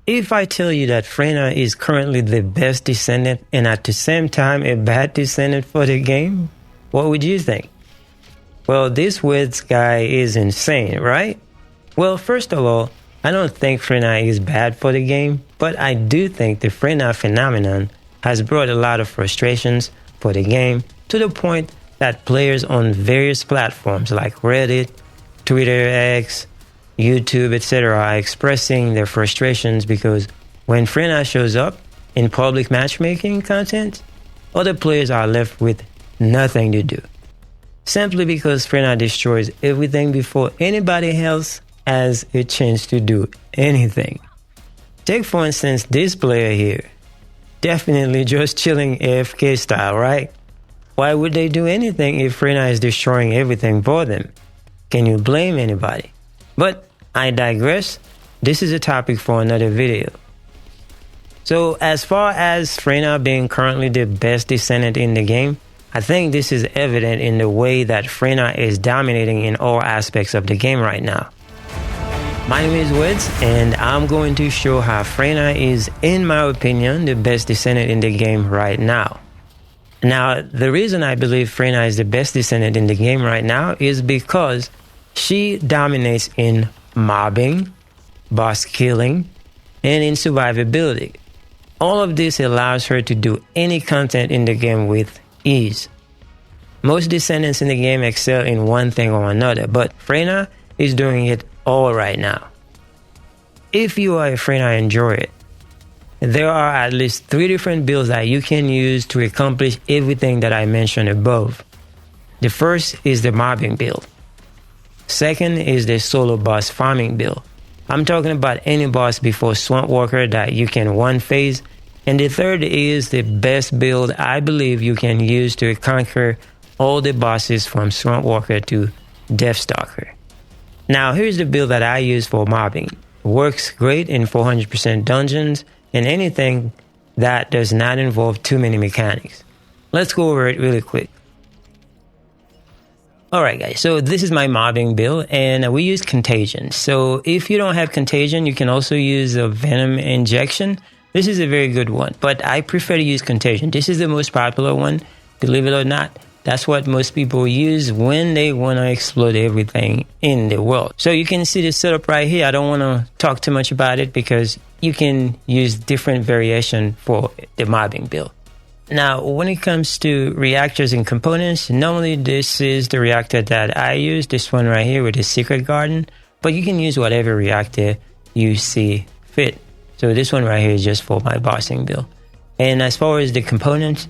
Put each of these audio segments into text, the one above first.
if I tell you that Freyna is currently the best Descendant and at the same time a bad Descendant for the game, what would you think? Well, this Woods guy is insane, right? Well, first of all, I don't think Freyna is bad for the game, but I do think the Freyna phenomenon has brought a lot of frustrations for the game to the point that players on various platforms like Reddit, Twitter, X, YouTube, etc. are expressing their frustrations because when Freyna shows up in public matchmaking content, other players are left with nothing to do. Simply because Freyna destroys everything before anybody else has a chance to do anything. Take for instance this player here. Definitely just chilling AFK style, right? Why would they do anything if Freyna is destroying everything for them? Can you blame anybody? But I digress. This is a topic for another video. So as far as Freyna being currently the best Descendant in the game, I think this is evident in the way that Freyna is dominating in all aspects of the game right now. My name is Woods, and I'm going to show how Freyna is, in my opinion, the best Descendant in the game right now. Now, the reason I believe Freyna is the best Descendant in the game right now is because she dominates in mobbing, boss killing, and in survivability. All of this allows her to do any content in the game with ease. Most Descendants in the game excel in one thing or another, but Freyna is doing it all right now. If you are a Freyna enjoyer, there are at least 3 different builds that you can use to accomplish everything that I mentioned above. The first is the mobbing build. Second is the solo boss farming build. I'm talking about any boss before Swamp Walker that you can one phase. And the third is the best build I believe you can use to conquer all the bosses from Swamp Walker to Stalker. Now here's the build that I use for mobbing. It works great in 400% dungeons and anything that does not involve too many mechanics. Let's go over it really quick. Alright guys, so this is my mobbing build and we use Contagion. So if you don't have Contagion, you can also use a Venom Injection. This is a very good one, but I prefer to use Contagion. This is the most popular one, believe it or not. That's what most people use when they want to explode everything in the world. So you can see the setup right here. I don't want to talk too much about it because you can use different variation for the mobbing build. Now, when it comes to reactors and components, normally this is the reactor that I use, this one right here with the secret garden, but you can use whatever reactor you see fit. So this one right here is just for my bossing build. And as far as the components,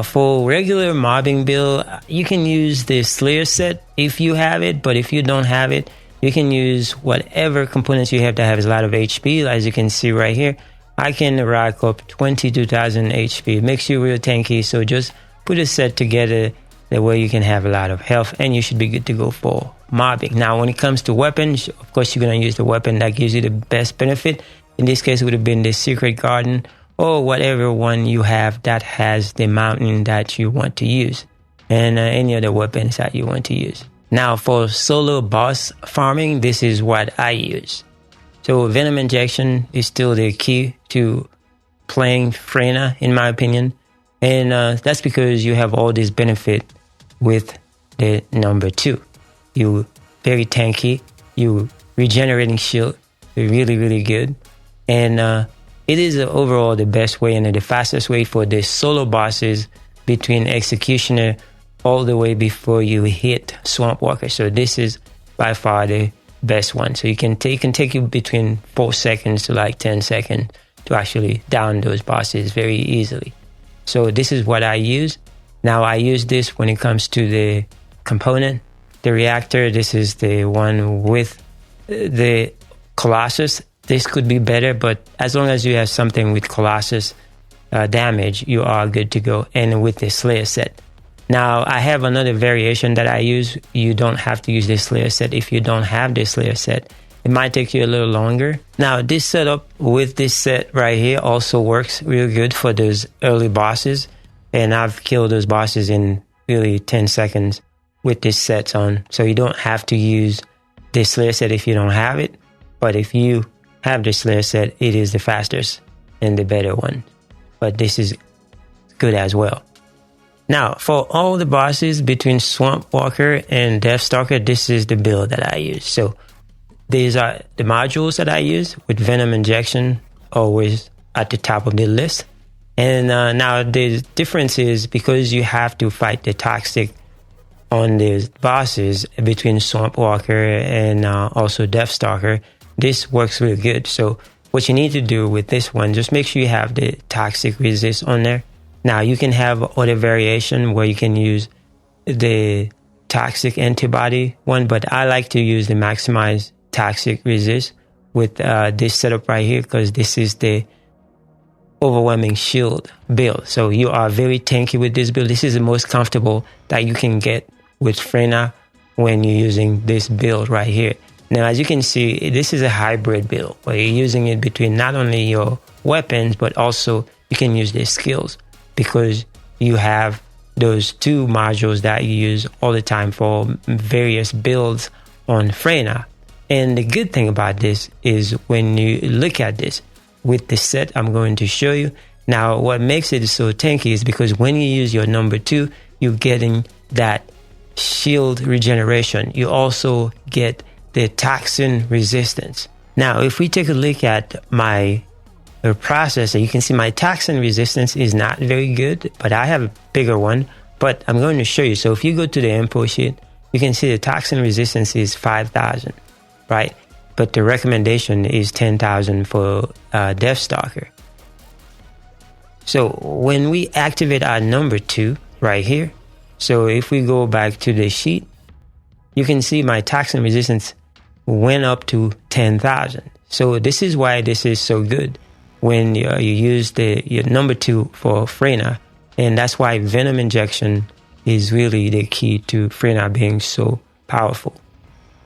for regular mobbing build, you can use the Slayer set if you have it, but if you don't have it, you can use whatever components you have that has a lot of HP. As you can see right here, I can rack up 22,000 HP. It makes you real tanky, so just put a set together that way you can have a lot of health and you should be good to go for mobbing. Now, when it comes to weapons, of course, you're going to use the weapon that gives you the best benefit. In this case, it would have been the Secret Garden or whatever one you have that has the mountain that you want to use and any other weapons that you want to use. Now, for solo boss farming, this is what I use. So Venom Injection is still the key to playing Freyna, in my opinion. And that's because you have all this benefit with the number 2. You very tanky, you regenerating shield, really, really good. And it is overall the best way and the fastest way for the solo bosses between Executioner all the way before you hit Swamp Walker. So this is by far the best one. So it can take you between 4 seconds to like 10 seconds to actually down those bosses very easily. So this is what I use. Now I use this when it comes to the component. The reactor, this is the one with the Colossus. This could be better, but as long as you have something with Colossus damage, you are good to go. And with the Slayer set. Now, I have another variation that I use. You don't have to use this Slayer set if you don't have this Slayer set. It might take you a little longer. Now, this setup with this set right here also works real good for those early bosses. And I've killed those bosses in really 10 seconds with this set on. So you don't have to use this Slayer set if you don't have it. But if you have the Slayer set, it is the fastest and the better one. But this is good as well. Now, for all the bosses between Swamp Walker and Deathstalker, this is the build that I use. So these are the modules that I use with Venom Injection, always at the top of the list. And now the difference is because you have to fight the toxic on the bosses between Swamp Walker and also Deathstalker, this works really good. So what you need to do with this one, just make sure you have the toxic resist on there. Now you can have other variation where you can use the toxic antibody one, but I like to use the maximize toxic resist with this setup right here, because this is the overwhelming shield build. So you are very tanky with this build. This is the most comfortable that you can get with Freyna when you're using this build right here. Now, as you can see, this is a hybrid build where you're using it between not only your weapons, but also you can use their skills, because you have those two modules that you use all the time for various builds on Freyna. And the good thing about this is when you look at this with the set I'm going to show you. Now, what makes it so tanky is because when you use your number 2, you're getting that shield regeneration. You also get the toxin resistance. Now, if we take a look at my processor, you can see my toxin resistance is not very good, but I have a bigger one, but I'm going to show you. So if you go to the info sheet, you can see the toxin resistance is 5,000, right? But the recommendation is 10,000 for Deathstalker. So when we activate our number 2 right here, so if we go back to the sheet, you can see my toxin resistance went up to 10,000. So this is why this is so good when you use your number 2 for Freyna. And that's why Venom Injection is really the key to Freyna being so powerful.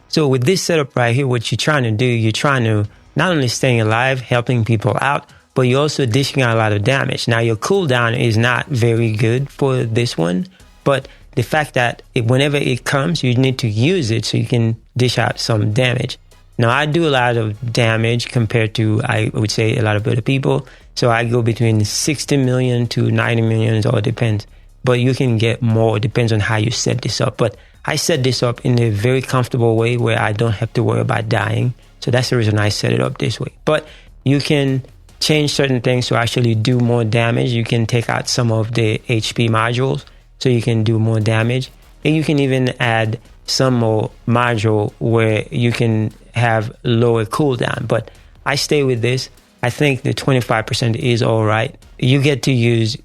So with this setup right here, what you're trying to do, you're trying to not only staying alive, helping people out, but you're also dishing out a lot of damage. Now, your cooldown is not very good for this one, but the fact that whenever it comes, you need to use it so you can dish out some damage. Now, I do a lot of damage compared to, I would say, a lot of other people. So I go between 60 million to 90 million, it all depends. But you can get more, it depends on how you set this up. But I set this up in a very comfortable way where I don't have to worry about dying. So that's the reason I set it up this way. But you can change certain things to actually do more damage. You can take out some of the HP modules so you can do more damage. And you can even add some more module where you can have lower cooldown. But I stay with this. I think the 25% is all right. You get to use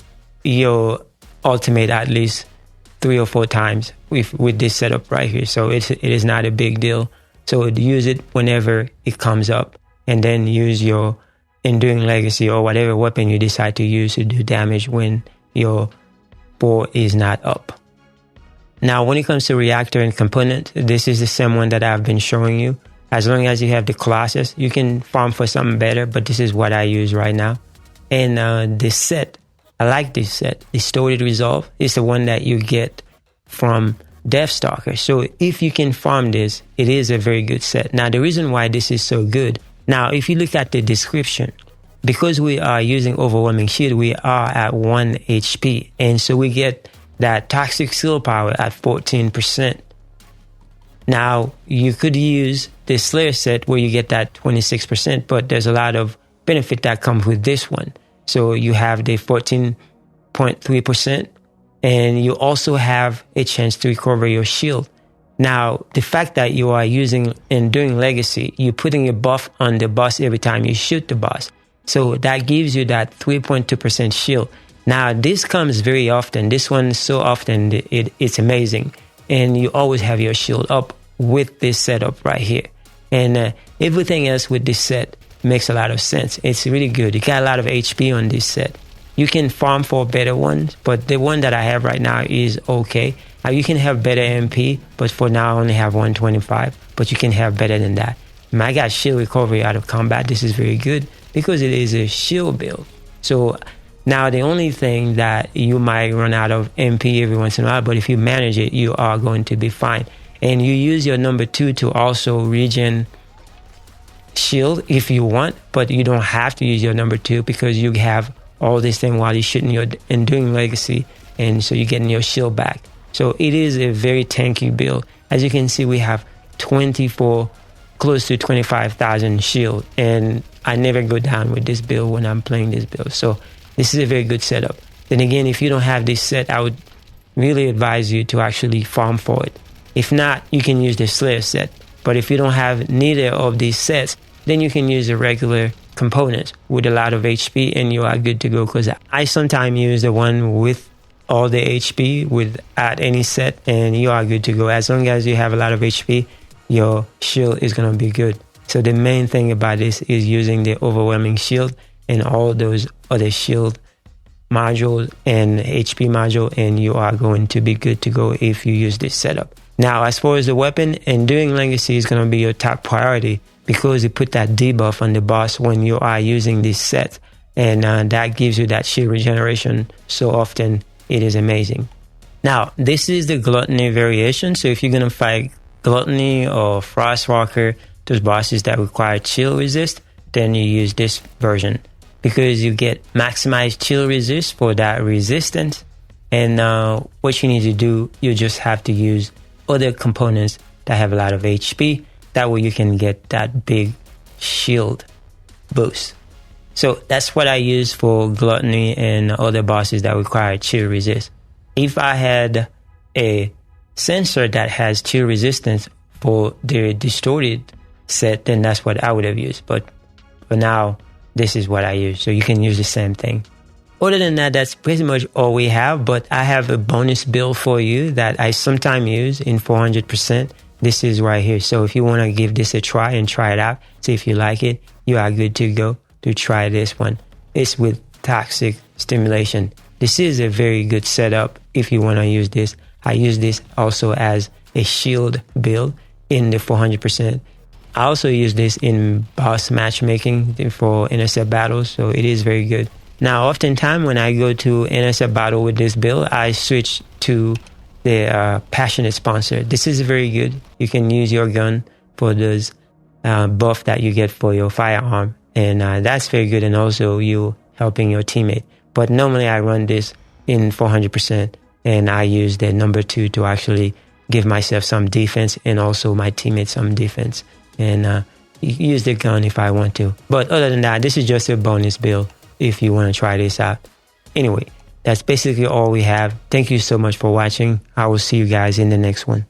your ultimate at least 3 or 4 times with this setup right here. So it is not a big deal. So use it whenever it comes up, and then use your Enduring Legacy or whatever weapon you decide to use to do damage when your board is not up. Now, when it comes to Reactor and Component, this is the same one that I've been showing you. As long as you have the Colossus, you can farm for something better, but this is what I use right now. And this set, I like this set. Distorted Resolve is the one that you get from Deathstalker. So if you can farm this, it is a very good set. Now, the reason why this is so good, now, if you look at the description, because we are using Overwhelming Shield, we are at 1 HP. And so we get that Toxic Seal Power at 14%. Now, you could use the Slayer set where you get that 26%, but there's a lot of benefit that comes with this one. So you have the 14.3%, and you also have a chance to recover your shield. Now, the fact that you are using Enduring Legacy, you're putting a buff on the boss every time you shoot the boss. So that gives you that 3.2% shield. Now, this comes very often. This one so often, it's amazing. And you always have your shield up with this setup right here. And everything else with this set makes a lot of sense. It's really good. You got a lot of HP on this set. You can farm for better ones, but the one that I have right now is okay. You can have better MP, but for now I only have 125, but you can have better than that. I got shield recovery out of combat. This is very good because it is a shield build. So now the only thing that you might run out of MP every once in a while, but if you manage it, you are going to be fine. And you use your number 2 to also regen shield if you want, but you don't have to use your number 2 because you have all this thing while you're shooting and doing legacy, and so you're getting your shield back. So it is a very tanky build. As you can see, we have 24, close to 25,000 shield, and I never go down with this build when I'm playing this build. So this is a very good setup. Then again, if you don't have this set, I would really advise you to actually farm for it. If not, you can use the Slayer set. But if you don't have neither of these sets, then you can use the regular components with a lot of HP and you are good to go. Because I sometimes use the one with all the HP without any set, and you are good to go. As long as you have a lot of HP, your shield is going to be good. So the main thing about this is using the overwhelming shield and all those other shield modules and HP module, and you are going to be good to go if you use this setup. Now, as far as the weapon, and doing legacy is going to be your top priority because you put that debuff on the boss when you are using this set, and that gives you that shield regeneration so often. It is amazing. Now, this is the Gluttony variation. So if you're going to fight Gluttony or Frostwalker, those bosses that require chill resist, then you use this version because you get maximized chill resist for that resistance. And what you need to do, you just have to use other components that have a lot of HP. That way you can get that big shield boost. So that's what I use for Gluttony and other bosses that require chill resist. If I had a sensor that has chill resistance for the distorted set, then that's what I would have used. But for now, this is what I use. So you can use the same thing. Other than that, that's pretty much all we have. But I have a bonus build for you that I sometimes use in 400%. This is right here. So if you want to give this a try and try it out, see if you like it, you are good to go to try this one. It's with toxic stimulation. This is a very good setup if you want to use this. I use this also as a shield build in the 400%. I also use this in boss matchmaking for intercept battles, so it is very good. Now, oftentimes when I go to intercept battle with this build, I switch to the passionate sponsor. This is very good. You can use your gun for those buff that you get for your firearm. And that's very good, and also you helping your teammate. But normally I run this in 400%, and I use the number 2 to actually give myself some defense and also my teammates some defense. And use the gun if I want to. But other than that, this is just a bonus build if you want to try this out. Anyway, that's basically all we have. Thank you so much for watching. I will see you guys in the next one.